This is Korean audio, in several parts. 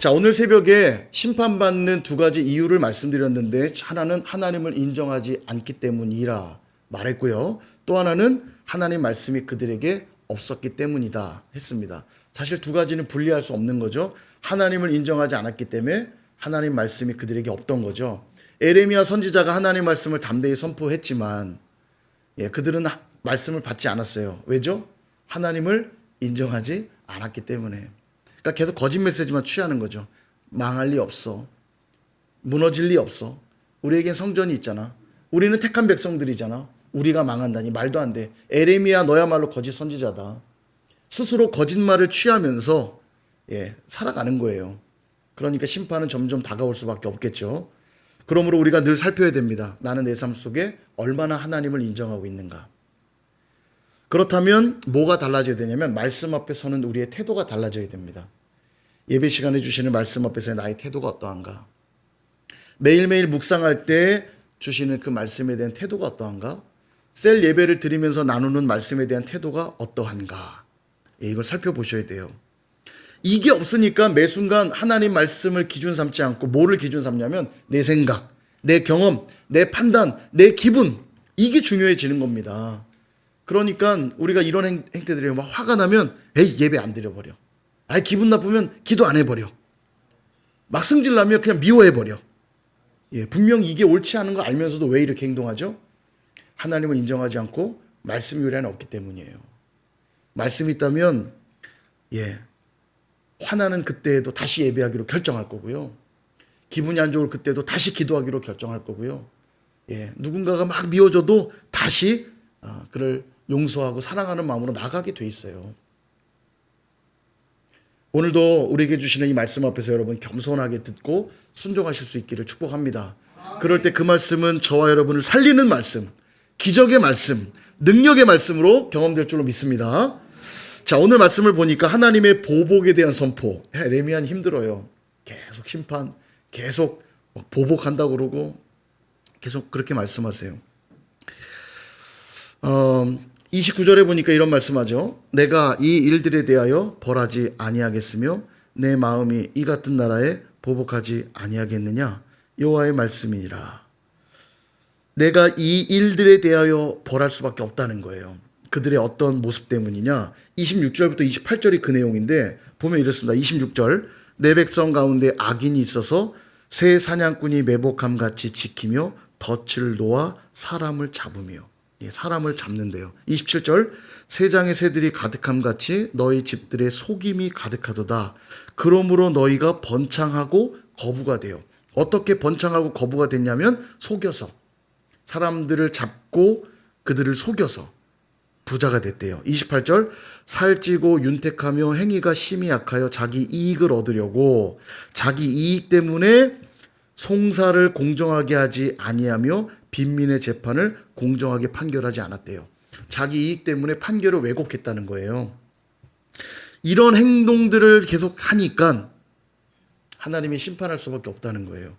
자, 오늘 새벽에 심판받는 두 가지 이유를 말씀드렸는데, 하나는 하나님을 인정하지 않기 때문이라 말했고요. 또 하나는 하나님 말씀이 그들에게 없었기 때문이다 했습니다. 사실 두 가지는 분리할 수 없는 거죠. 하나님을 인정하지 않았기 때문에 하나님 말씀이 그들에게 없던 거죠. 에레미야 선지자가 하나님 말씀을 담대히 선포했지만 그들은 말씀을 받지 않았어요. 왜죠? 하나님을 인정하지 않았기 때문에. 그러니까 계속 거짓 메시지만 취하는 거죠. 망할 리 없어. 무너질 리 없어. 우리에겐 성전이 있잖아. 우리는 택한 백성들이잖아. 우리가 망한다니 말도 안 돼. 에레미야 너야말로 거짓 선지자다. 스스로 거짓말을 취하면서 살아가는 거예요. 그러니까 심판은 점점 다가올 수밖에 없겠죠. 그러므로 우리가 늘 살펴야 됩니다. 나는 내 삶 속에 얼마나 하나님을 인정하고 있는가. 그렇다면 뭐가 달라져야 되냐면 말씀 앞에 서는 우리의 태도가 달라져야 됩니다. 예배 시간에 주시는 말씀 앞에서의 나의 태도가 어떠한가. 매일매일 묵상할 때 주시는 그 말씀에 대한 태도가 어떠한가. 셀 예배를 드리면서 나누는 말씀에 대한 태도가 어떠한가. 이걸 살펴보셔야 돼요. 이게 없으니까 매 순간 하나님 말씀을 기준 삼지 않고 뭐를 기준 삼냐면 내 생각, 내 경험, 내 판단, 내 기분, 이게 중요해지는 겁니다. 그러니까 우리가 이런 행태들이 막 화가 나면 예배 안 드려버려. 기분 나쁘면 기도 안 해버려. 막 승질 나면 그냥 미워해버려. 분명 이게 옳지 않은 거 알면서도 왜 이렇게 행동하죠? 하나님을 인정하지 않고 말씀 요리 안에 없기 때문이에요. 말씀이 있다면 화나는 그때에도 다시 예배하기로 결정할 거고요. 기분이 안 좋을 그때도 다시 기도하기로 결정할 거고요. 누군가가 막 미워져도 다시 그를 용서하고 사랑하는 마음으로 나가게 돼 있어요. 오늘도 우리에게 주시는 이 말씀 앞에서 여러분 겸손하게 듣고 순종하실 수 있기를 축복합니다. 그럴 때 그 말씀은 저와 여러분을 살리는 말씀, 기적의 말씀, 능력의 말씀으로 경험될 줄로 믿습니다. 자, 오늘 말씀을 보니까 하나님의 보복에 대한 선포. 에레미야는 힘들어요. 계속 심판, 계속 보복한다고 그러고 계속 그렇게 말씀하세요. 29절에 보니까 이런 말씀하죠. 내가 이 일들에 대하여 벌하지 아니하겠으며 내 마음이 이 같은 나라에 보복하지 아니하겠느냐. 여호와의 말씀이니라. 내가 이 일들에 대하여 벌할 수밖에 없다는 거예요. 그들의 어떤 모습 때문이냐. 26절부터 28절이 그 내용인데 보면 이렇습니다. 26절 내 백성 가운데 악인이 있어서 새 사냥꾼이 매복함같이 지키며 덫을 놓아 사람을 잡으며. 사람을 잡는데요. 27절 세장의 새들이 가득함같이 너희 집들의 속임이 가득하도다. 그러므로 너희가 번창하고 거부가 돼요. 어떻게 번창하고 거부가 됐냐면 속여서 사람들을 잡고 그들을 속여서 부자가 됐대요. 28절 살찌고 윤택하며 행위가 심히 약하여 자기 이익을 얻으려고 자기 이익 때문에 송사를 공정하게 하지 아니하며 빈민의 재판을 공정하게 판결하지 않았대요. 자기 이익 때문에 판결을 왜곡했다는 거예요. 이런 행동들을 계속 하니까 하나님이 심판할 수밖에 없다는 거예요.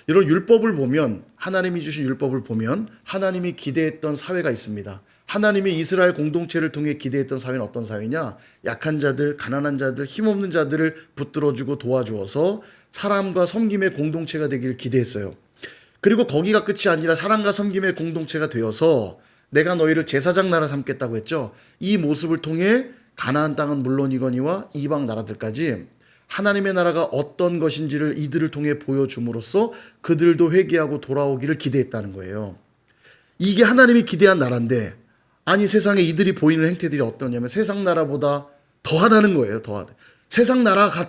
이런 율법을 보면 하나님이 주신 율법을 보면 하나님이 기대했던 사회가 있습니다. 하나님이 이스라엘 공동체를 통해 기대했던 사회는 어떤 사회냐? 약한 자들, 가난한 자들, 힘없는 자들을 붙들어주고 도와주어서 사람과 섬김의 공동체가 되기를 기대했어요. 그리고 거기가 끝이 아니라 사랑과 섬김의 공동체가 되어서 내가 너희를 제사장 나라 삼겠다고 했죠. 이 모습을 통해 가나안 땅은 물론이거니와 이방 나라들까지 하나님의 나라가 어떤 것인지를 이들을 통해 보여줌으로써 그들도 회개하고 돌아오기를 기대했다는 거예요. 이게 하나님이 기대한 나라인데 아니 세상에 이들이 보이는 행태들이 어떠냐면 세상 나라보다 더하다는 거예요. 더하다. 세상 나라와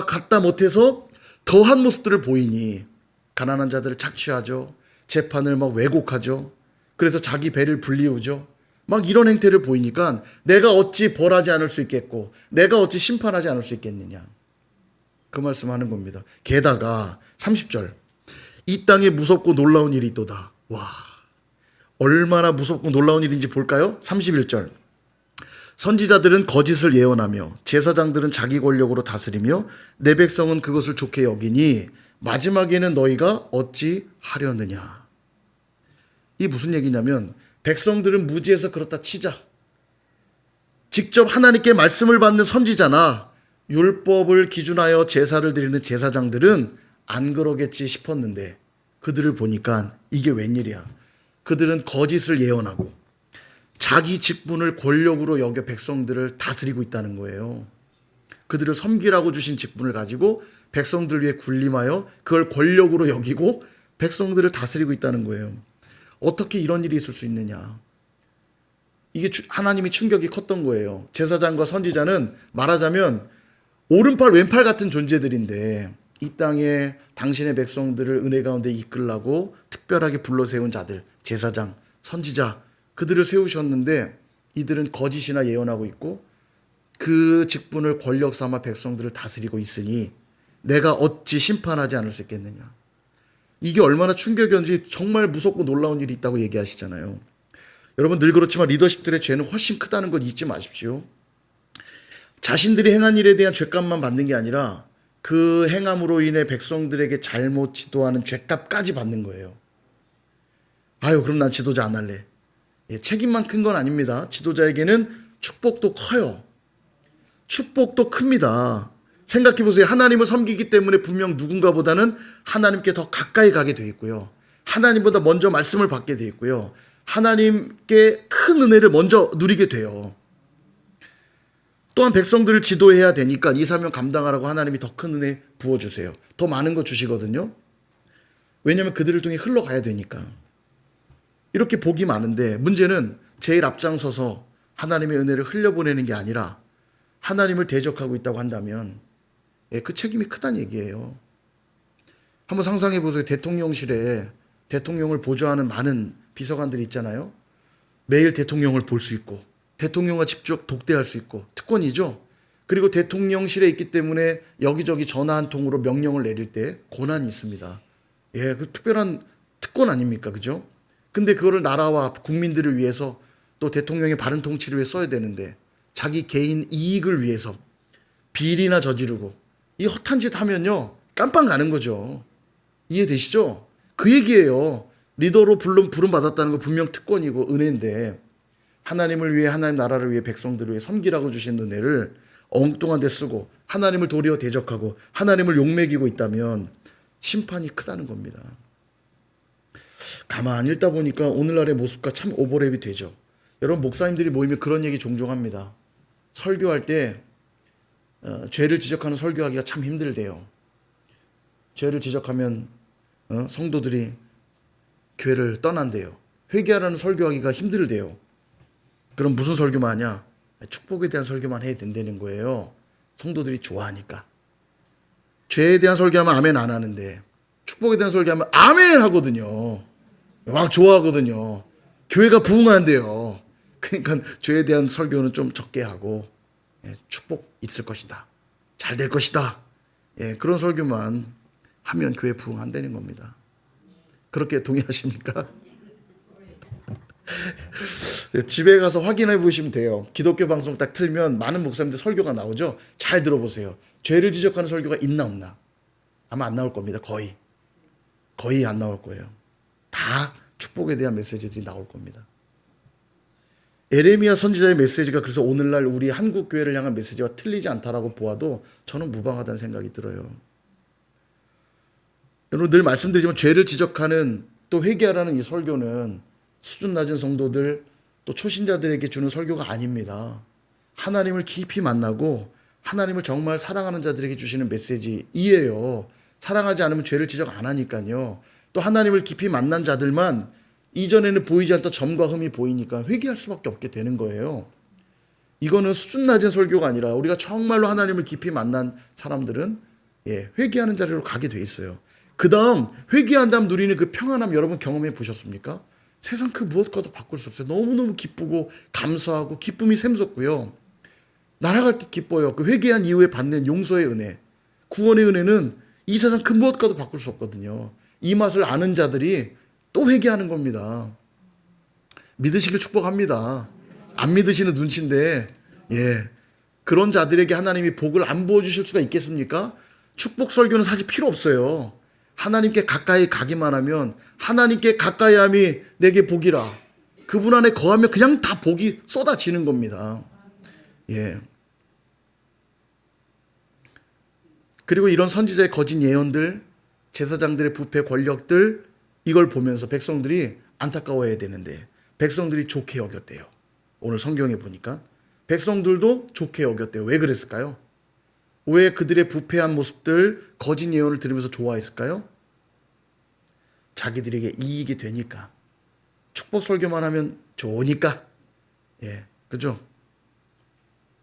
같다 못해서 더한 모습들을 보이니 가난한 자들을 착취하죠. 재판을 막 왜곡하죠. 그래서 자기 배를 불리우죠. 막 이런 행태를 보이니까 내가 어찌 벌하지 않을 수 있겠고 내가 어찌 심판하지 않을 수 있겠느냐. 그 말씀하는 겁니다. 게다가 30절 이 땅에 무섭고 놀라운 일이 있도다. 와, 얼마나 무섭고 놀라운 일인지 볼까요? 31절 선지자들은 거짓을 예언하며 제사장들은 자기 권력으로 다스리며 내 백성은 그것을 좋게 여기니 마지막에는 너희가 어찌 하려느냐. 이게 무슨 얘기냐면 백성들은 무지해서 그렇다 치자. 직접 하나님께 말씀을 받는 선지자나 율법을 기준하여 제사를 드리는 제사장들은 안 그러겠지 싶었는데 그들을 보니까 이게 웬일이야. 그들은 거짓을 예언하고 자기 직분을 권력으로 여겨 백성들을 다스리고 있다는 거예요. 그들을 섬기라고 주신 직분을 가지고 백성들 위해 군림하여 그걸 권력으로 여기고 백성들을 다스리고 있다는 거예요. 어떻게 이런 일이 있을 수 있느냐. 이게 하나님이 충격이 컸던 거예요. 제사장과 선지자는 말하자면 오른팔 왼팔 같은 존재들인데 이 땅에 당신의 백성들을 은혜 가운데 이끌라고 특별하게 불러세운 자들, 제사장, 선지자, 그들을 세우셨는데 이들은 거짓이나 예언하고 있고 그 직분을 권력 삼아 백성들을 다스리고 있으니 내가 어찌 심판하지 않을 수 있겠느냐. 이게 얼마나 충격이었는지 정말 무섭고 놀라운 일이 있다고 얘기하시잖아요. 여러분 늘 그렇지만 리더십들의 죄는 훨씬 크다는 걸 잊지 마십시오. 자신들이 행한 일에 대한 죄값만 받는 게 아니라 그 행함으로 인해 백성들에게 잘못 지도하는 죄값까지 받는 거예요. 아유, 그럼 난 지도자 안 할래. 책임만 큰 건 아닙니다. 지도자에게는 축복도 커요. 축복도 큽니다. 생각해 보세요. 하나님을 섬기기 때문에 분명 누군가보다는 하나님께 더 가까이 가게 돼 있고요. 하나님보다 먼저 말씀을 받게 돼 있고요. 하나님께 큰 은혜를 먼저 누리게 돼요. 또한 백성들을 지도해야 되니까 이 사명 감당하라고 하나님이 더 큰 은혜 부어주세요. 더 많은 거 주시거든요. 왜냐하면 그들을 통해 흘러가야 되니까. 이렇게 복이 많은데 문제는 제일 앞장서서 하나님의 은혜를 흘려보내는 게 아니라 하나님을 대적하고 있다고 한다면 그 책임이 크다는 얘기예요. 한번 상상해 보세요. 대통령실에 대통령을 보좌하는 많은 비서관들이 있잖아요. 매일 대통령을 볼 수 있고 대통령과 직접 독대할 수 있고 특권이죠. 그리고 대통령실에 있기 때문에 여기저기 전화 한 통으로 명령을 내릴 때 권한이 있습니다. 그 특별한 특권 아닙니까? 그죠? 근데 그거를 나라와 국민들을 위해서 또 대통령의 바른 통치를 위해 써야 되는데 자기 개인 이익을 위해서 비리나 저지르고 이 허탄 짓 하면요 깜빵 가는 거죠. 이해되시죠? 그 얘기예요. 리더로 부름 받았다는 거 분명 특권이고 은혜인데 하나님을 위해 하나님 나라를 위해 백성들을 위해 섬기라고 주신 은혜를 엉뚱한 데 쓰고 하나님을 도리어 대적하고 하나님을 욕먹이고 있다면 심판이 크다는 겁니다. 가만히 읽다 보니까 오늘날의 모습과 참 오버랩이 되죠. 여러분 목사님들이 모이면 그런 얘기 종종 합니다. 설교할 때 죄를 지적하는 설교하기가 참 힘들대요. 죄를 지적하면 성도들이 교회를 떠난대요. 회개하라는 설교하기가 힘들대요. 그럼 무슨 설교만 하냐? 축복에 대한 설교만 해야 된다는 거예요. 성도들이 좋아하니까. 죄에 대한 설교하면 아멘 안 하는데 축복에 대한 설교하면 아멘 하거든요. 막 좋아하거든요. 교회가 부흥한대요. 그러니까 죄에 대한 설교는 좀 적게 하고 축복 있을 것이다. 잘 될 것이다. 그런 설교만 하면 교회 부흥한다는 겁니다. 그렇게 동의하십니까? 집에 가서 확인해 보시면 돼요. 기독교 방송 딱 틀면 많은 목사님들 설교가 나오죠. 잘 들어보세요. 죄를 지적하는 설교가 있나 없나? 아마 안 나올 겁니다. 거의 안 나올 거예요. 다 축복에 대한 메시지들이 나올 겁니다. 에레미야 선지자의 메시지가 그래서 오늘날 우리 한국 교회를 향한 메시지와 틀리지 않다라고 보아도 저는 무방하다는 생각이 들어요. 여러분 늘 말씀드리지만 죄를 지적하는 또 회개하라는 이 설교는 수준 낮은 성도들 또 초신자들에게 주는 설교가 아닙니다. 하나님을 깊이 만나고 하나님을 정말 사랑하는 자들에게 주시는 메시지이에요. 사랑하지 않으면 죄를 지적 안 하니까요. 또 하나님을 깊이 만난 자들만 이전에는 보이지 않던 점과 흠이 보이니까 회개할 수밖에 없게 되는 거예요. 이거는 수준 낮은 설교가 아니라 우리가 정말로 하나님을 깊이 만난 사람들은 회개하는 자리로 가게 돼 있어요. 그 다음 회개한 다음 누리는 그 평안함 여러분 경험해 보셨습니까? 세상 그 무엇과도 바꿀 수 없어요. 너무너무 기쁘고 감사하고 기쁨이 샘솟고요. 날아갈 듯 기뻐요. 그 회개한 이후에 받는 용서의 은혜, 구원의 은혜는 이 세상 그 무엇과도 바꿀 수 없거든요. 이 맛을 아는 자들이 또 회개하는 겁니다. 믿으시길 축복합니다. 안 믿으시는 눈치인데 그런 자들에게 하나님이 복을 안 부어주실 수가 있겠습니까? 축복 설교는 사실 필요 없어요. 하나님께 가까이 가기만 하면 하나님께 가까이함이 내게 복이라. 그분 안에 거하면 그냥 다 복이 쏟아지는 겁니다. 그리고 이런 선지자의 거짓 예언들, 제사장들의 부패 권력들, 이걸 보면서 백성들이 안타까워해야 되는데 백성들이 좋게 여겼대요. 오늘 성경에 보니까 백성들도 좋게 여겼대요. 왜 그랬을까요? 왜 그들의 부패한 모습들, 거짓 예언을 들으면서 좋아했을까요? 자기들에게 이익이 되니까. 축복 설교만 하면 좋으니까. 예, 그죠?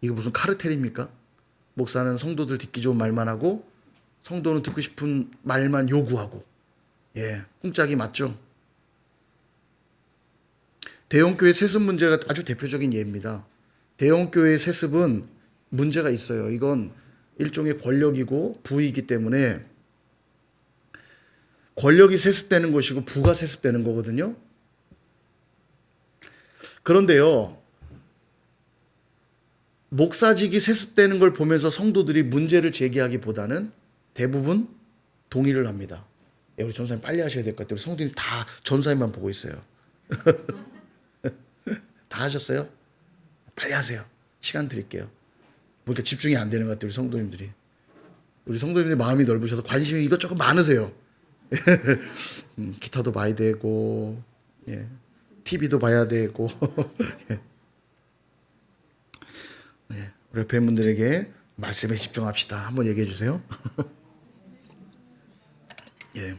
이거 무슨 카르텔입니까? 목사는 성도들 듣기 좋은 말만 하고 성도는 듣고 싶은 말만 요구하고. 예, 꿍짝이 맞죠? 대형교회 세습 문제가 아주 대표적인 예입니다. 대형교회 세습은 문제가 있어요. 이건 일종의 권력이고 부이기 때문에 권력이 세습되는 것이고 부가 세습되는 거거든요. 그런데요, 목사직이 세습되는 걸 보면서 성도들이 문제를 제기하기보다는 대부분 동의를 합니다. 야, 우리 전사님 빨리 하셔야 될 것 같아요. 우리 성도님 다 전사님만 보고 있어요. 다 하셨어요? 빨리 하세요. 시간 드릴게요. 보니까 집중이 안 되는 것 같아요. 우리 성도님들이. 우리 성도님들 마음이 넓으셔서 관심이 이것저것 많으세요. 기타도 봐야 되고, 예. TV도 봐야 되고. 예. 네. 우리 팬분들에게 말씀에 집중합시다. 한번 얘기해 주세요. 예.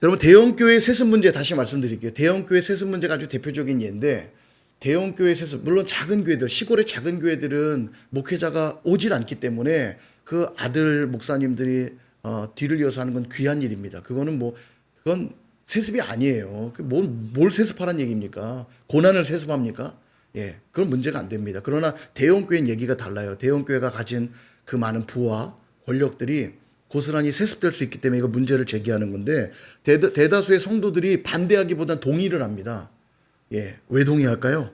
여러분, 대형교회 세습 문제 다시 말씀드릴게요. 대형교회 세습 문제가 아주 대표적인 예인데, 대형교회 세습, 물론 작은 교회들, 시골의 작은 교회들은 목회자가 오질 않기 때문에 그 아들 목사님들이 뒤를 이어서 하는 건 귀한 일입니다. 그건 세습이 아니에요. 뭘 세습하라는 얘기입니까? 고난을 세습합니까? 예, 그런 문제가 안 됩니다. 그러나 대형교회는 얘기가 달라요. 대형교회가 가진 그 많은 부와 권력들이 고스란히 세습될 수 있기 때문에 이거 문제를 제기하는 건데, 대다수의 성도들이 반대하기보단 동의를 합니다. 예, 왜 동의할까요?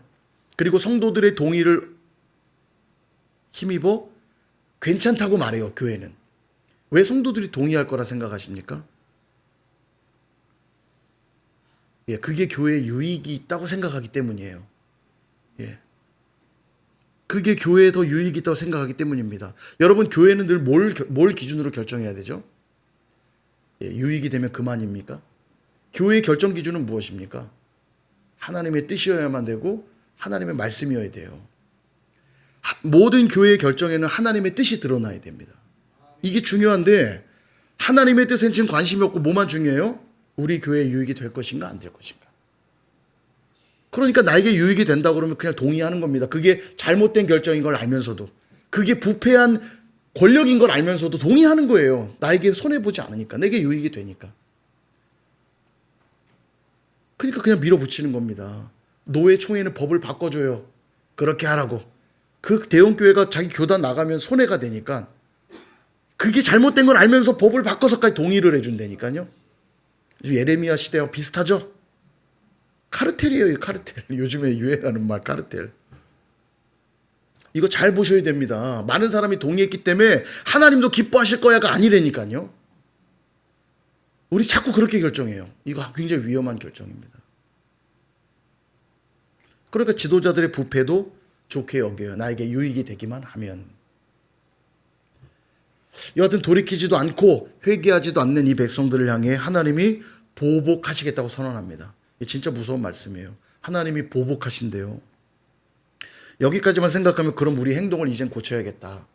그리고 성도들의 동의를 힘입어 괜찮다고 말해요, 교회는. 왜 성도들이 동의할 거라 생각하십니까? 예, 그게 교회에 유익이 있다고 생각하기 때문이에요. 예. 그게 교회에 더 유익이 있다고 생각하기 때문입니다. 여러분, 교회는 늘 뭘 기준으로 결정해야 되죠? 예, 유익이 되면 그만입니까? 교회의 결정 기준은 무엇입니까? 하나님의 뜻이어야만 되고 하나님의 말씀이어야 돼요. 모든 교회의 결정에는 하나님의 뜻이 드러나야 됩니다. 이게 중요한데 하나님의 뜻엔 지금 관심이 없고 뭐만 중요해요? 우리 교회에 유익이 될 것인가 안 될 것인가. 그러니까 나에게 유익이 된다고 그러면 그냥 동의하는 겁니다. 그게 잘못된 결정인 걸 알면서도, 그게 부패한 권력인 걸 알면서도 동의하는 거예요. 나에게 손해보지 않으니까, 내게 유익이 되니까. 그러니까 그냥 밀어붙이는 겁니다. 노예 총회는 법을 바꿔줘요. 그렇게 하라고. 그 대형교회가 자기 교단 나가면 손해가 되니까 그게 잘못된 걸 알면서 법을 바꿔서까지 동의를 해준다니까요. 예레미야 시대와 비슷하죠? 카르텔이에요, 카르텔. 요즘에 유행하는 말, 카르텔. 이거 잘 보셔야 됩니다. 많은 사람이 동의했기 때문에 하나님도 기뻐하실 거야가 아니라니까요. 우리 자꾸 그렇게 결정해요. 이거 굉장히 위험한 결정입니다. 그러니까 지도자들의 부패도 좋게 여겨요. 나에게 유익이 되기만 하면. 여하튼 돌이키지도 않고 회개하지도 않는 이 백성들을 향해 하나님이 보복하시겠다고 선언합니다. 이게 진짜 무서운 말씀이에요. 하나님이 보복하신대요. 여기까지만 생각하면 그럼 우리 행동을 이젠 고쳐야겠다.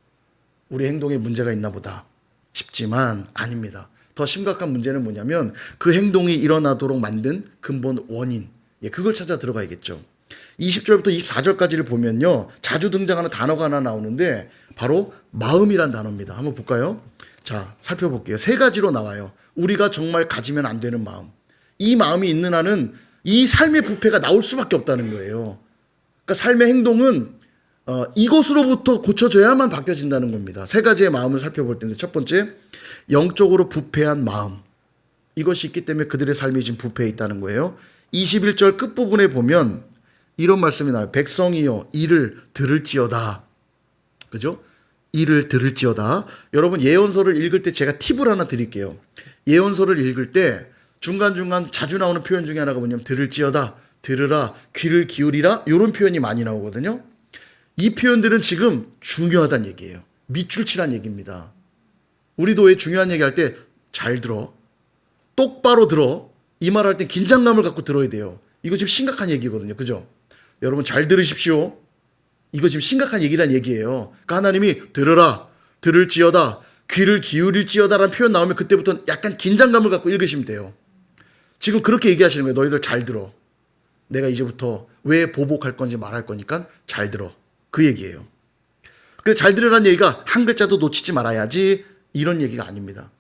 우리 행동에 문제가 있나 보다 싶지만 아닙니다. 더 심각한 문제는 뭐냐면 그 행동이 일어나도록 만든 근본 원인. 예, 그걸 찾아 들어가야겠죠. 20절부터 24절까지를 보면요, 자주 등장하는 단어가 하나 나오는데 바로 마음이란 단어입니다. 한번 볼까요? 자, 살펴볼게요. 세 가지로 나와요. 우리가 정말 가지면 안 되는 마음. 이 마음이 있는 한은 이 삶의 부패가 나올 수밖에 없다는 거예요. 그러니까 삶의 행동은 이것으로부터 고쳐져야만 바뀌어진다는 겁니다. 세 가지의 마음을 살펴볼 텐데, 첫 번째, 영적으로 부패한 마음. 이것이 있기 때문에 그들의 삶이 지금 부패해 있다는 거예요. 21절 끝부분에 보면 이런 말씀이 나와요. 백성이여 이를 들을지어다. 그죠? 이를 들을지어다. 여러분, 예언서를 읽을 때 제가 팁을 하나 드릴게요. 예언서를 읽을 때 중간중간 자주 나오는 표현 중에 하나가 뭐냐면 들을지어다, 들으라, 귀를 기울이라, 이런 표현이 많이 나오거든요. 이 표현들은 지금 중요하다는 얘기예요. 밑줄 치란 얘기입니다. 우리도 왜 중요한 얘기할 때 잘 들어, 똑바로 들어, 이 말 할 때 긴장감을 갖고 들어야 돼요. 이거 지금 심각한 얘기거든요. 그죠? 여러분 잘 들으십시오. 이거 지금 심각한 얘기란 얘기예요. 그러니까 하나님이 들으라, 들을지어다, 귀를 기울일지어다라는 표현 나오면 그때부터 약간 긴장감을 갖고 읽으시면 돼요. 지금 그렇게 얘기하시는 거예요. 너희들 잘 들어. 내가 이제부터 왜 보복할 건지 말할 거니까 잘 들어. 그 얘기예요. 그래서 잘 들으라는 얘기가 한 글자도 놓치지 말아야지 이런 얘기가 아닙니다.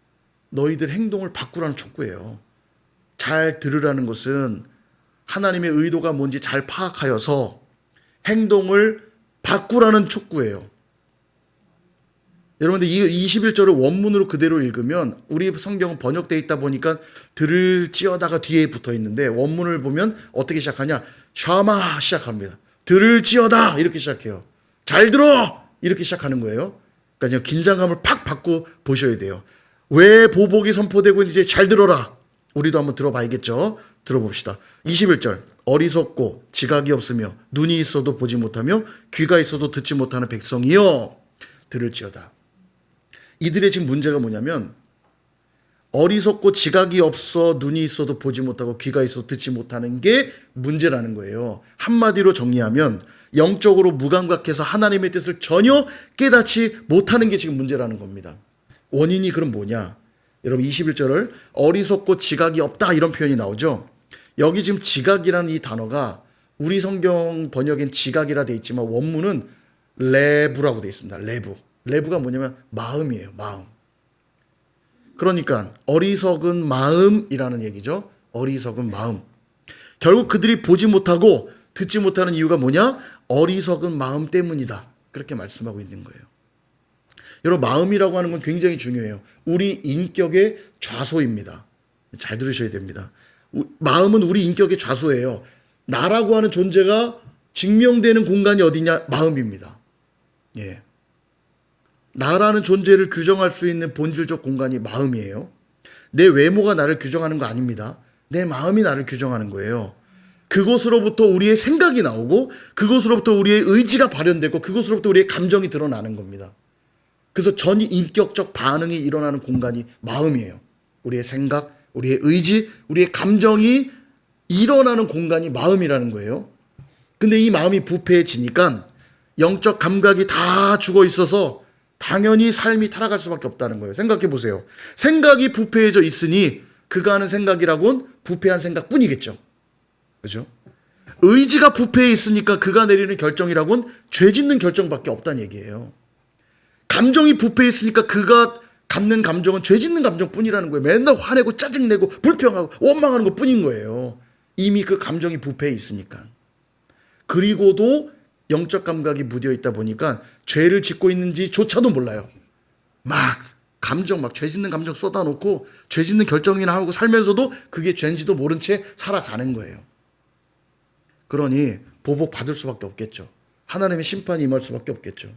너희들 행동을 바꾸라는 촉구예요. 잘 들으라는 것은 하나님의 의도가 뭔지 잘 파악하여서 행동을 바꾸라는 촉구예요. 여러분들 이 21절을 원문으로 그대로 읽으면 우리 성경은 번역되어 있다 보니까 들을지어다가 뒤에 붙어 있는데 원문을 보면 어떻게 시작하냐? 샤마 시작합니다. 들을지어다 이렇게 시작해요. 잘 들어 이렇게 시작하는 거예요. 그러니까 긴장감을 팍 받고 보셔야 돼요. 왜 보복이 선포되고 있는지 잘 들어라. 우리도 한번 들어봐야겠죠. 들어봅시다. 21절 어리석고 지각이 없으며 눈이 있어도 보지 못하며 귀가 있어도 듣지 못하는 백성이여 들을지어다. 이들의 지금 문제가 뭐냐면 어리석고 지각이 없어 눈이 있어도 보지 못하고 귀가 있어도 듣지 못하는 게 문제라는 거예요. 한마디로 정리하면 영적으로 무감각해서 하나님의 뜻을 전혀 깨닫지 못하는 게 지금 문제라는 겁니다. 원인이 그럼 뭐냐? 여러분 21절을 어리석고 지각이 없다 이런 표현이 나오죠. 여기 지금 지각이라는 이 단어가 우리 성경 번역엔 지각이라 돼 있지만 원문은 레부라고 돼 있습니다. 레부. 레부가 뭐냐면 마음이에요. 마음. 그러니까 어리석은 마음이라는 얘기죠. 어리석은 마음. 결국 그들이 보지 못하고 듣지 못하는 이유가 뭐냐? 어리석은 마음 때문이다. 그렇게 말씀하고 있는 거예요. 여러분 마음이라고 하는 건 굉장히 중요해요. 우리 인격의 좌소입니다. 잘 들으셔야 됩니다. 마음은 우리 인격의 좌소예요. 나라고 하는 존재가 증명되는 공간이 어디냐? 마음입니다. 예. 나라는 존재를 규정할 수 있는 본질적 공간이 마음이에요. 내 외모가 나를 규정하는 거 아닙니다. 내 마음이 나를 규정하는 거예요. 그곳으로부터 우리의 생각이 나오고 그곳으로부터 우리의 의지가 발현되고 그곳으로부터 우리의 감정이 드러나는 겁니다. 그래서 전 인격적 반응이 일어나는 공간이 마음이에요. 우리의 생각, 우리의 의지, 우리의 감정이 일어나는 공간이 마음이라는 거예요. 근데 이 마음이 부패해지니까 영적 감각이 다 죽어 있어서 당연히 삶이 타락할 수밖에 없다는 거예요. 생각해 보세요. 생각이 부패해져 있으니 그가 하는 생각이라고는 부패한 생각뿐이겠죠. 그죠? 의지가 부패해 있으니까 그가 내리는 결정이라고는 죄 짓는 결정밖에 없다는 얘기예요. 감정이 부패해 있으니까 그가 갖는 감정은 죄 짓는 감정뿐이라는 거예요. 맨날 화내고 짜증내고 불평하고 원망하는 것뿐인 거예요. 이미 그 감정이 부패해 있으니까. 그리고도 영적 감각이 무뎌 있다 보니까 죄를 짓고 있는지조차도 몰라요. 막 감정 막 죄 짓는 감정 쏟아놓고 죄 짓는 결정이나 하고 살면서도 그게 죄인지도 모른 채 살아가는 거예요. 그러니 보복 받을 수밖에 없겠죠. 하나님의 심판이 임할 수밖에 없겠죠.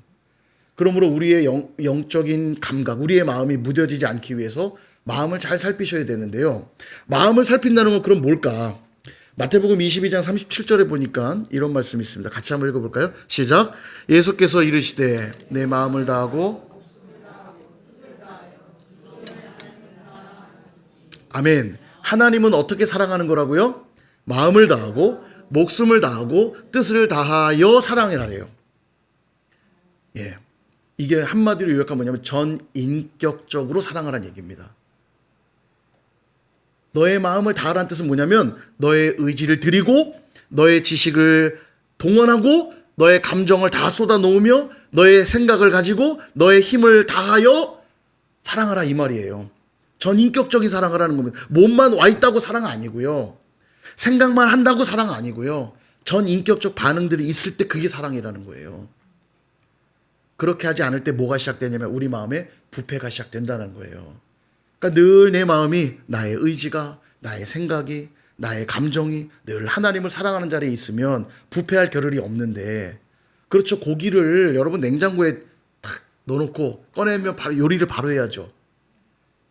그러므로 우리의 영적인 감각, 우리의 마음이 무뎌지지 않기 위해서 마음을 잘 살피셔야 되는데요. 마음을 살핀다는 건 그럼 뭘까? 마태복음 22장 37절에 보니까 이런 말씀이 있습니다. 같이 한번 읽어볼까요? 시작. 예수께서 이르시되 내 마음을 다하고 아멘. 하나님은 어떻게 사랑하는 거라고요? 마음을 다하고 목숨을 다하고 뜻을 다하여 사랑하래요. 예. 이게 한마디로 요약하면 뭐냐면 전인격적으로 사랑하라는 얘기입니다. 너의 마음을 다하라는 뜻은 뭐냐면 너의 의지를 드리고 너의 지식을 동원하고 너의 감정을 다 쏟아놓으며 너의 생각을 가지고 너의 힘을 다하여 사랑하라 이 말이에요. 전인격적인 사랑을 하는 겁니다. 몸만 와 있다고 사랑 아니고요. 생각만 한다고 사랑 아니고요. 전인격적 반응들이 있을 때 그게 사랑이라는 거예요. 그렇게 하지 않을 때 뭐가 시작되냐면 우리 마음에 부패가 시작된다는 거예요. 그러니까 늘 내 마음이 나의 의지가 나의 생각이 나의 감정이 늘 하나님을 사랑하는 자리에 있으면 부패할 겨를이 없는데 그렇죠. 고기를 여러분 냉장고에 탁 넣어놓고 꺼내면 바로 요리를 바로 해야죠.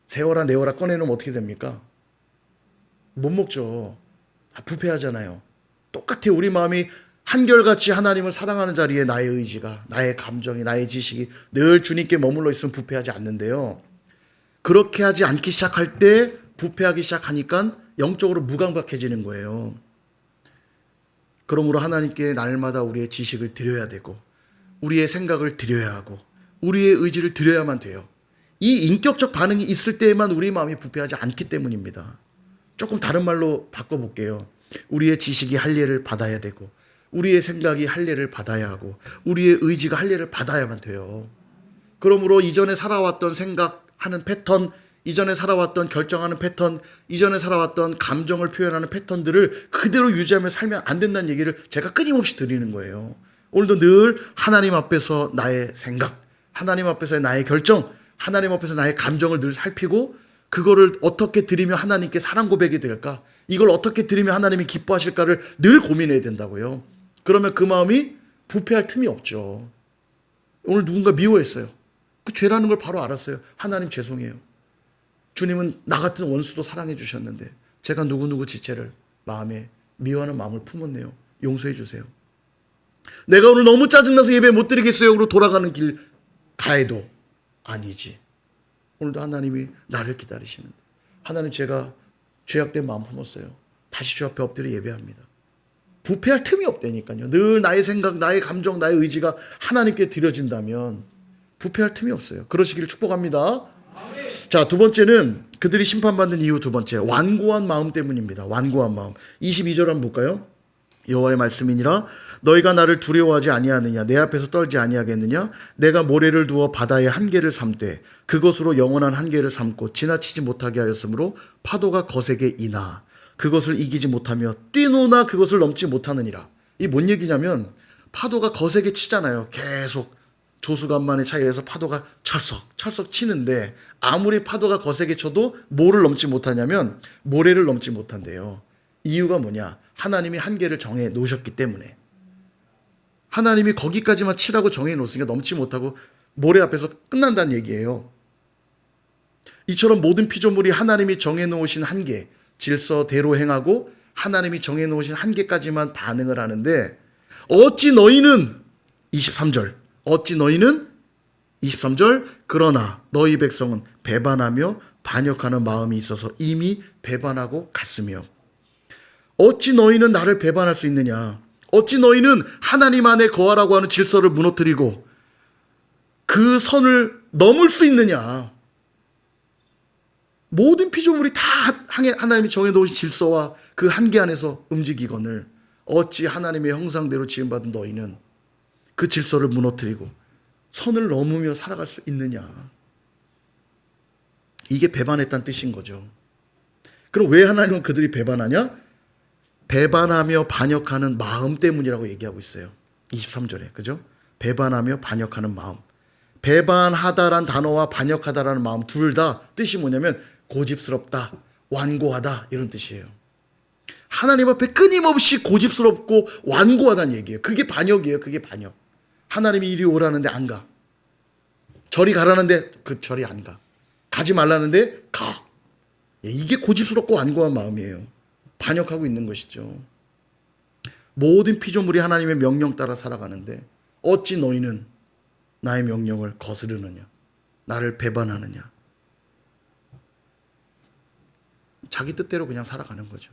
세워라 내워라 꺼내놓으면 어떻게 됩니까? 못 먹죠. 부패하잖아요. 똑같아요. 우리 마음이 한결같이 하나님을 사랑하는 자리에 나의 의지가, 나의 감정이, 나의 지식이 늘 주님께 머물러 있으면 부패하지 않는데요. 그렇게 하지 않기 시작할 때 부패하기 시작하니까 영적으로 무감각해지는 거예요. 그러므로 하나님께 날마다 우리의 지식을 드려야 되고, 우리의 생각을 드려야 하고, 우리의 의지를 드려야만 돼요. 이 인격적 반응이 있을 때에만 우리 마음이 부패하지 않기 때문입니다. 조금 다른 말로 바꿔볼게요. 우리의 지식이 할례를 받아야 되고, 우리의 생각이 할례를 받아야 하고, 우리의 의지가 할례를 받아야만 돼요. 그러므로 이전에 살아왔던 생각하는 패턴, 이전에 살아왔던 결정하는 패턴, 이전에 살아왔던 감정을 표현하는 패턴들을 그대로 유지하며 살면 안 된다는 얘기를 제가 끊임없이 드리는 거예요. 오늘도 늘 하나님 앞에서 나의 생각, 하나님 앞에서의 나의 결정, 하나님 앞에서 나의 감정을 늘 살피고, 그거를 어떻게 드리며 하나님께 사랑 고백이 될까? 이걸 어떻게 드리며 하나님이 기뻐하실까를 늘 고민해야 된다고요. 그러면 그 마음이 부패할 틈이 없죠. 오늘 누군가 미워했어요. 그 죄라는 걸 바로 알았어요. 하나님 죄송해요. 주님은 나 같은 원수도 사랑해 주셨는데 제가 누구누구 지체를 마음에 미워하는 마음을 품었네요. 용서해 주세요. 내가 오늘 너무 짜증나서 예배 못 드리겠어요. 그러고 돌아가는 길 가해도 아니지. 오늘도 하나님이 나를 기다리시는데, 하나님 제가 죄악된 마음 품었어요. 다시 주 앞에 엎드려 예배합니다. 부패할 틈이 없다니까요. 늘 나의 생각, 나의 감정, 나의 의지가 하나님께 드려진다면 부패할 틈이 없어요. 그러시기를 축복합니다. 자, 두 번째는 그들이 심판받는 이유, 두 번째, 완고한 마음 때문입니다. 완고한 마음. 22절 한번 볼까요? 여호와의 말씀이니라 너희가 나를 두려워하지 아니하느냐, 내 앞에서 떨지 아니하겠느냐. 내가 모래를 두어 바다의 한계를 삼되 그것으로 영원한 한계를 삼고 지나치지 못하게 하였으므로 파도가 거세게 이나 그것을 이기지 못하며 뛰노나 그것을 넘지 못하느니라. 이 뭔 얘기냐면, 파도가 거세게 치잖아요. 계속 조수간만의 차이에서 파도가 철썩 치는데, 아무리 파도가 거세게 쳐도 뭐를 넘지 못하냐면 모래를 넘지 못한대요. 이유가 뭐냐? 하나님이 한계를 정해 놓으셨기 때문에. 하나님이 거기까지만 치라고 정해 놓으니까 넘지 못하고 모래 앞에서 끝난다는 얘기예요. 이처럼 모든 피조물이 하나님이 정해 놓으신 한계, 질서대로 행하고 하나님이 정해 놓으신 한계까지만 반응을 하는데, 어찌 너희는 23절, 어찌 너희는 23절, 그러나 너희 백성은 배반하며 반역하는 마음이 있어서 이미 배반하고 갔으며. 어찌 너희는 나를 배반할 수 있느냐? 어찌 너희는 하나님 안에 거하라고 하는 질서를 무너뜨리고 그 선을 넘을 수 있느냐? 모든 피조물이 다 하나님이 정해놓으신 질서와 그 한계 안에서 움직이거늘 어찌 하나님의 형상대로 지음받은 너희는 그 질서를 무너뜨리고 선을 넘으며 살아갈 수 있느냐? 이게 배반했다는 뜻인 거죠. 그럼 왜 하나님은 그들이 배반하냐? 배반하며 반역하는 마음 때문이라고 얘기하고 있어요. 23절에. 그죠? 배반하며 반역하는 마음. 배반하다란 단어와 반역하다라는 마음 둘 다 뜻이 뭐냐면 고집스럽다, 완고하다, 이런 뜻이에요. 하나님 앞에 끊임없이 고집스럽고 완고하다는 얘기예요. 그게 반역이에요. 그게 반역. 하나님이 이리 오라는데 안 가. 저리 가라는데 그 저리 안 가. 가지 말라는데 가. 이게 고집스럽고 완고한 마음이에요. 반역하고 있는 것이죠. 모든 피조물이 하나님의 명령 따라 살아가는데 어찌 너희는 나의 명령을 거스르느냐, 나를 배반하느냐. 자기 뜻대로 그냥 살아가는 거죠.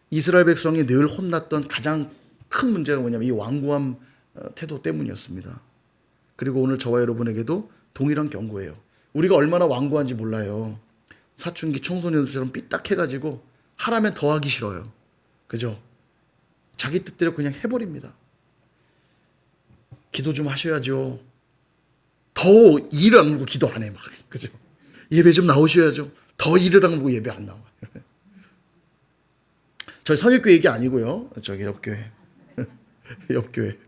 이스라엘 백성이 늘 혼났던 가장 큰 문제가 뭐냐면 이 완고한 태도 때문이었습니다. 그리고 오늘 저와 여러분에게도 동일한 경고예요. 우리가 얼마나 완고한지 몰라요. 사춘기 청소년들처럼 삐딱해가지고 하라면 더 하기 싫어요. 그죠? 자기 뜻대로 그냥 해버립니다. 기도 좀 하셔야죠. 더 일을 악물고 기도 안 해, 막. 그죠? 예배 좀 나오셔야죠. 더 일을 악물고 예배 안 나와. 저희 선일교회 얘기 아니고요. 저기 옆교회. 옆교회.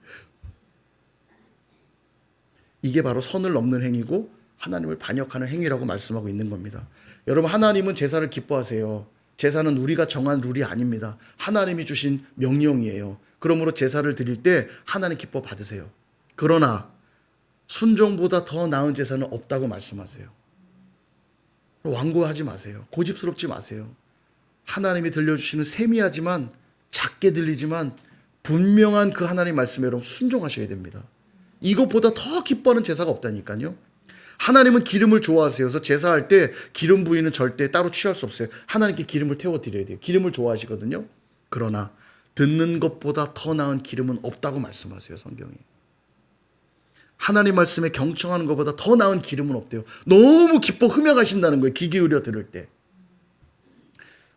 이게 바로 선을 넘는 행위고 하나님을 반역하는 행위라고 말씀하고 있는 겁니다. 여러분, 하나님은 제사를 기뻐하세요. 제사는 우리가 정한 룰이 아닙니다. 하나님이 주신 명령이에요. 그러므로 제사를 드릴 때 하나님 기뻐 받으세요. 그러나 순종보다 더 나은 제사는 없다고 말씀하세요. 완고하지 마세요. 고집스럽지 마세요. 하나님이 들려주시는 세미하지만 작게 들리지만 분명한 그 하나님 말씀에 여러분 순종하셔야 됩니다. 이것보다 더 기뻐하는 제사가 없다니까요. 하나님은 기름을 좋아하세요. 그래서 제사할 때 기름 부위는 절대 따로 취할 수 없어요. 하나님께 기름을 태워드려야 돼요. 기름을 좋아하시거든요. 그러나 듣는 것보다 더 나은 기름은 없다고 말씀하세요. 성경이. 하나님 말씀에 경청하는 것보다 더 나은 기름은 없대요. 너무 기뻐 흠양하신다는 거예요. 귀 기울여 들을 때.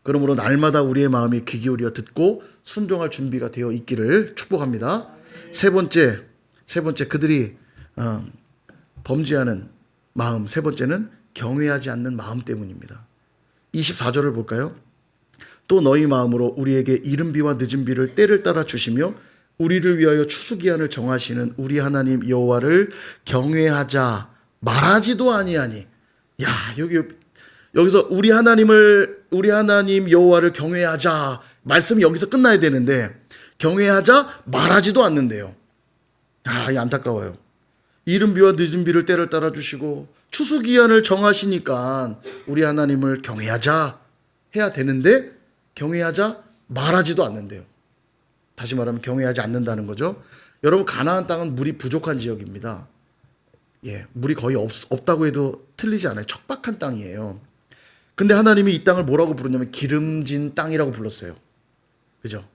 그러므로 날마다 우리의 마음이 귀 기울여 듣고 순종할 준비가 되어 있기를 축복합니다. 세 번째 그들이 범죄하는 마음, 세 번째는 경외하지 않는 마음 때문입니다. 24절을 볼까요? 또 너희 마음으로 우리에게 이른 비와 늦은 비를 때를 따라 주시며 우리를 위하여 추수기한을 정하시는 우리 하나님 여호와를 경외하자 말하지도 아니하니. 야, 여기서 우리 하나님 여호와를 경외하자 말씀이 여기서 끝나야 되는데 경외하자 말하지도 않는데요. 아, 이 안타까워요. 이른 비와 늦은 비를 때를 따라 주시고 추수기한을 정하시니까 우리 하나님을 경외하자 해야 되는데 경외하자 말하지도 않는데요. 다시 말하면 경외하지 않는다는 거죠. 여러분, 가나안 땅은 물이 부족한 지역입니다. 예, 물이 거의 없다고 해도 틀리지 않아요. 척박한 땅이에요. 근데 하나님이 이 땅을 뭐라고 부르냐면 기름진 땅이라고 불렀어요. 그죠?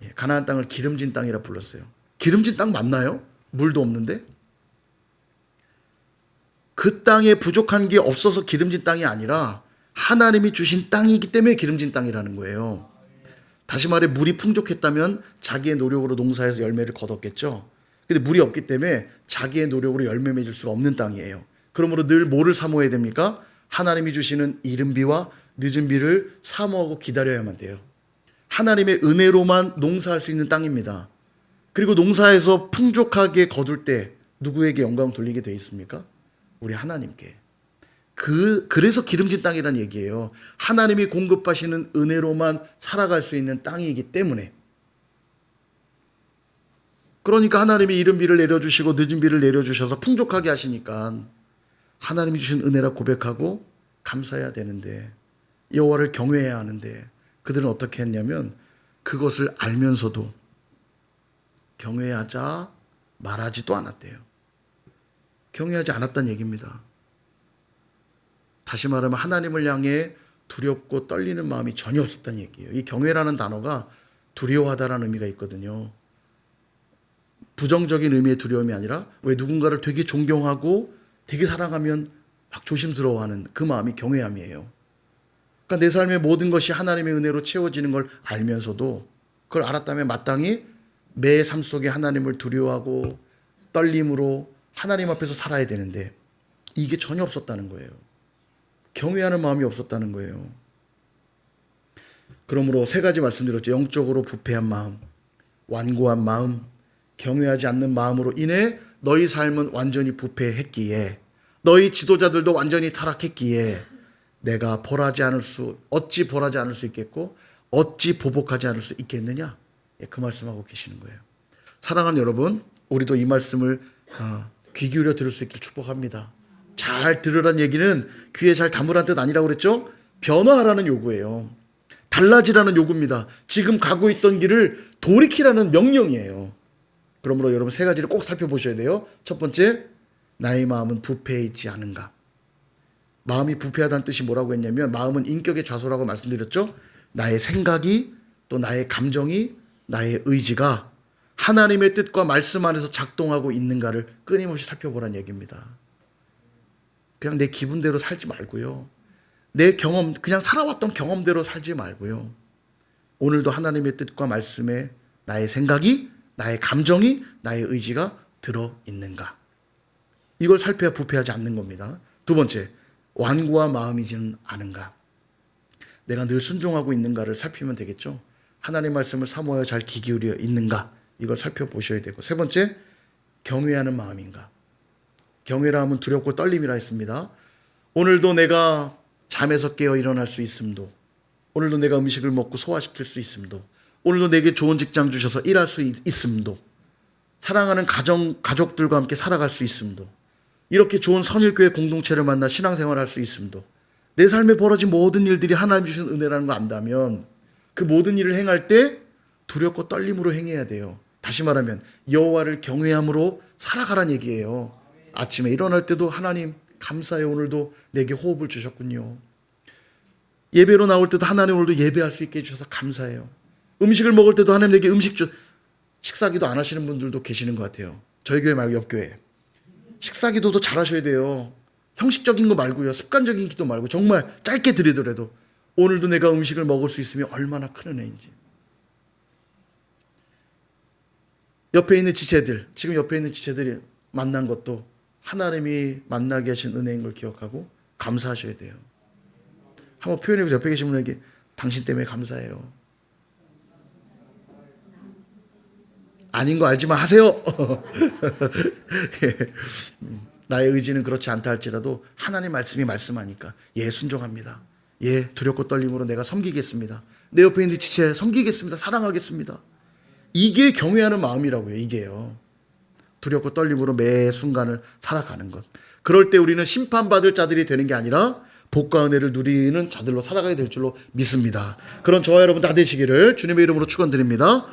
예, 가나안 땅을 기름진 땅이라 불렀어요. 기름진 땅 맞나요? 물도 없는데? 그 땅에 부족한 게 없어서 기름진 땅이 아니라 하나님이 주신 땅이기 때문에 기름진 땅이라는 거예요. 다시 말해 물이 풍족했다면 자기의 노력으로 농사해서 열매를 거뒀겠죠. 근데 물이 없기 때문에 자기의 노력으로 열매 맺을 수가 없는 땅이에요. 그러므로 늘 뭐를 사모해야 됩니까? 하나님이 주시는 이른 비와 늦은 비를 사모하고 기다려야만 돼요. 하나님의 은혜로만 농사할 수 있는 땅입니다. 그리고 농사에서 풍족하게 거둘 때 누구에게 영광 돌리게 돼 있습니까? 우리 하나님께. 그래서 기름진 땅이라는 얘기예요. 하나님이 공급하시는 은혜로만 살아갈 수 있는 땅이기 때문에. 그러니까 하나님이 이른 비를 내려주시고 늦은 비를 내려주셔서 풍족하게 하시니까 하나님이 주신 은혜라 고백하고 감사해야 되는데, 여호와를 경외해야 하는데 그들은 어떻게 했냐면 그것을 알면서도 경외하자 말하지도 않았대요. 경외하지 않았다는 얘기입니다. 다시 말하면 하나님을 향해 두렵고 떨리는 마음이 전혀 없었다는 얘기예요. 이 경외라는 단어가 두려워하다라는 의미가 있거든요. 부정적인 의미의 두려움이 아니라 왜 누군가를 되게 존경하고 되게 사랑하면 막 조심스러워하는 그 마음이 경외함이에요. 그러니까 내 삶의 모든 것이 하나님의 은혜로 채워지는 걸 알면서도 그걸 알았다면 마땅히 매 삶 속에 하나님을 두려워하고 떨림으로 하나님 앞에서 살아야 되는데 이게 전혀 없었다는 거예요. 경외하는 마음이 없었다는 거예요. 그러므로 세 가지 말씀드렸죠. 영적으로 부패한 마음, 완고한 마음, 경외하지 않는 마음으로 인해 너희 삶은 완전히 부패했기에, 너희 지도자들도 완전히 타락했기에 내가 어찌 벌하지 않을 수 있겠고 어찌 보복하지 않을 수 있겠느냐. 그 말씀하고 계시는 거예요. 사랑하는 여러분, 우리도 이 말씀을 귀 기울여 들을 수 있길 축복합니다. 잘 들으란 얘기는 귀에 잘 담으란 뜻 아니라고 그랬죠? 변화하라는 요구예요. 달라지라는 요구입니다. 지금 가고 있던 길을 돌이키라는 명령이에요. 그러므로 여러분 세 가지를 꼭 살펴보셔야 돼요. 첫 번째, 나의 마음은 부패해 있지 않은가. 마음이 부패하다는 뜻이 뭐라고 했냐면 마음은 인격의 좌소라고 말씀드렸죠. 나의 생각이, 또 나의 감정이, 나의 의지가 하나님의 뜻과 말씀 안에서 작동하고 있는가를 끊임없이 살펴보라는 얘기입니다. 그냥 내 기분대로 살지 말고요. 내 경험, 그냥 살아왔던 경험대로 살지 말고요. 오늘도 하나님의 뜻과 말씀에 나의 생각이, 나의 감정이, 나의 의지가 들어있는가. 이걸 살펴야 부패하지 않는 겁니다. 두 번째, 완고한 마음이지는 않은가. 내가 늘 순종하고 있는가를 살피면 되겠죠. 하나님 말씀을 사모하여 잘 귀 기울여 있는가. 이걸 살펴보셔야 되고, 세 번째, 경외하는 마음인가. 경외라 하면 두렵고 떨림이라 했습니다. 오늘도 내가 잠에서 깨어 일어날 수 있음도, 오늘도 내가 음식을 먹고 소화시킬 수 있음도, 오늘도 내게 좋은 직장 주셔서 일할 수 있음도, 사랑하는 가족들과 함께 살아갈 수 있음도, 이렇게 좋은 선일교회 공동체를 만나 신앙생활할 수 있음도, 내 삶에 벌어진 모든 일들이 하나님 주신 은혜라는 거 안다면 그 모든 일을 행할 때 두렵고 떨림으로 행해야 돼요. 다시 말하면 여호와를 경외함으로 살아가란 얘기예요. 아침에 일어날 때도 하나님 감사해요. 오늘도 내게 호흡을 주셨군요. 예배로 나올 때도 하나님 오늘도 예배할 수 있게 해주셔서 감사해요. 음식을 먹을 때도 하나님 내게 식사기도 안 하시는 분들도 계시는 것 같아요. 저희 교회 말고 옆 교회. 식사기도도 잘 하셔야 돼요. 형식적인 거 말고요. 습관적인 기도 말고 정말 짧게 드리더라도 오늘도 내가 음식을 먹을 수 있으면 얼마나 큰 은혜인지. 옆에 있는 지체들, 지금 옆에 있는 지체들이 만난 것도 하나님이 만나게 하신 은혜인 걸 기억하고 감사하셔야 돼요. 한번 표현해보세요. 옆에 계신 분에게 당신 때문에 감사해요. 아닌 거 알지만 하세요. 나의 의지는 그렇지 않다 할지라도 하나님 말씀이 말씀하니까 예 순종합니다. 예 두렵고 떨림으로 내가 섬기겠습니다. 내 옆에 있는 지체 섬기겠습니다. 사랑하겠습니다. 이게 경외하는 마음이라고요. 이게요. 두렵고 떨림으로 매 순간을 살아가는 것. 그럴 때 우리는 심판받을 자들이 되는 게 아니라 복과 은혜를 누리는 자들로 살아가야 될 줄로 믿습니다. 그런 저와 여러분 다 되시기를 주님의 이름으로 축원드립니다.